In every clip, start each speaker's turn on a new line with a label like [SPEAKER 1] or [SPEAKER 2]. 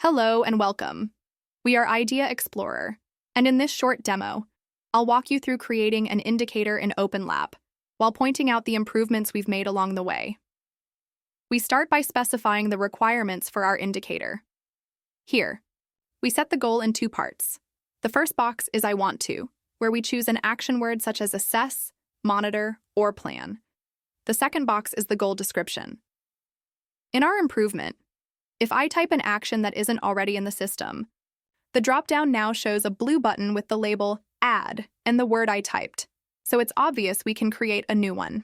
[SPEAKER 1] Hello and welcome. We are Idea Explorer, and in this short demo, I'll walk you through creating an indicator in OpenLAP while pointing out the improvements we've made along the way. We start by specifying the requirements for our indicator. Here, we set the goal in two parts. The first box is I want to, where we choose an action word such as assess, monitor, or plan. The second box is the goal description. In our improvement, if I type an action that isn't already in the system, the dropdown now shows a blue button with the label Add and the word I typed, so it's obvious we can create a new one.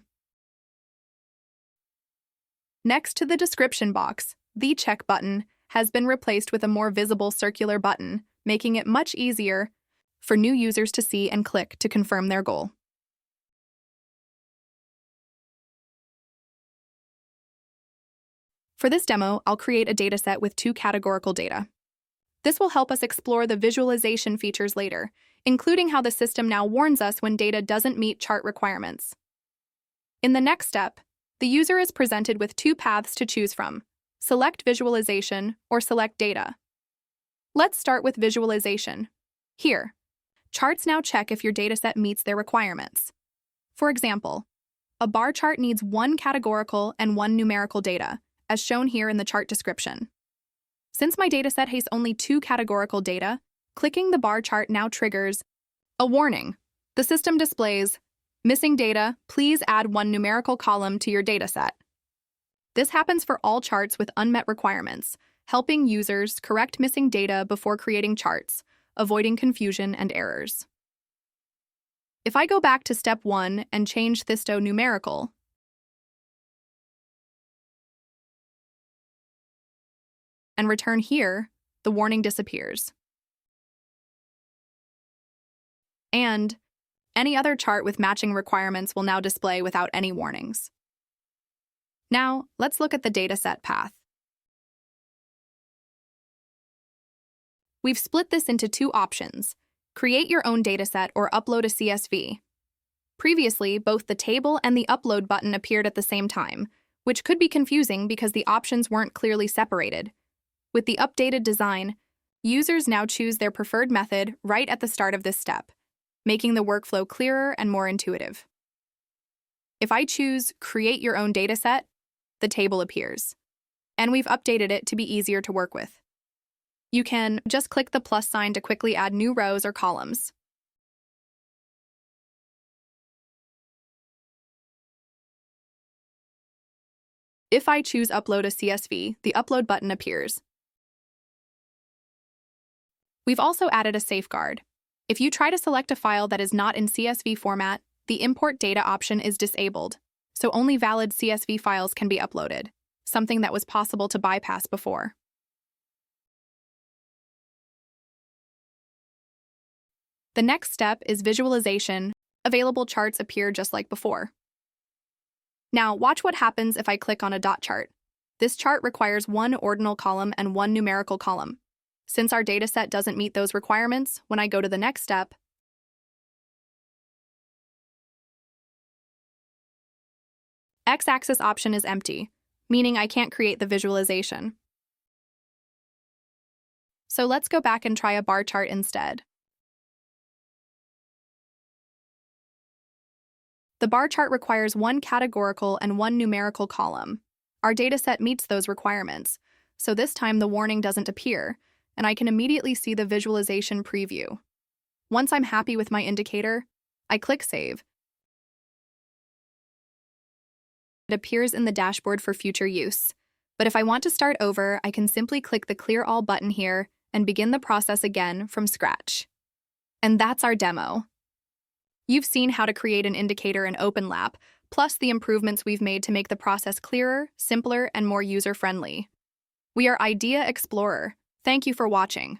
[SPEAKER 1] Next to the description box, the check button has been replaced with a more visible circular button, making it much easier for new users to see and click to confirm their goal. For this demo, I'll create a dataset with two categorical data. This will help us explore the visualization features later, including how the system now warns us when data doesn't meet chart requirements. In the next step, the user is presented with two paths to choose from: select visualization or select data. Let's start with visualization. Here, charts now check if your dataset meets their requirements. For example, a bar chart needs one categorical and one numerical data, as shown here in the chart description. Since my dataset has only two categorical data, clicking the bar chart now triggers a warning. The system displays, "Missing data, please add one numerical column to your dataset." This happens for all charts with unmet requirements, helping users correct missing data before creating charts, avoiding confusion and errors. If I go back to step 1 and change this to numerical, and return here, the warning disappears. And any other chart with matching requirements will now display without any warnings. Now, let's look at the dataset path. We've split this into two options: create your own dataset or upload a CSV. Previously, both the table and the upload button appeared at the same time, which could be confusing because the options weren't clearly separated. With the updated design, users now choose their preferred method right at the start of this step, making the workflow clearer and more intuitive. If I choose Create Your Own Dataset, the table appears, and we've updated it to be easier to work with. You can just click the plus sign to quickly add new rows or columns. If I choose Upload a CSV, the Upload button appears. We've also added a safeguard. If you try to select a file that is not in CSV format, the Import Data option is disabled, so only valid CSV files can be uploaded, something that was possible to bypass before. The next step is visualization. Available charts appear just like before. Now, watch what happens if I click on a dot chart. This chart requires one ordinal column and one numerical column. Since our dataset doesn't meet those requirements, when I go to the next step, X-axis option is empty, meaning I can't create the visualization. So let's go back and try a bar chart instead. The bar chart requires one categorical and one numerical column. Our dataset meets those requirements, so this time the warning doesn't appear, and I can immediately see the visualization preview. Once I'm happy with my indicator, I click Save. It appears in the dashboard for future use. But if I want to start over, I can simply click the Clear All button here and begin the process again from scratch. And that's our demo. You've seen how to create an indicator in OpenLAP, plus the improvements we've made to make the process clearer, simpler, and more user-friendly. We are Idea Explorer. Thank you for watching.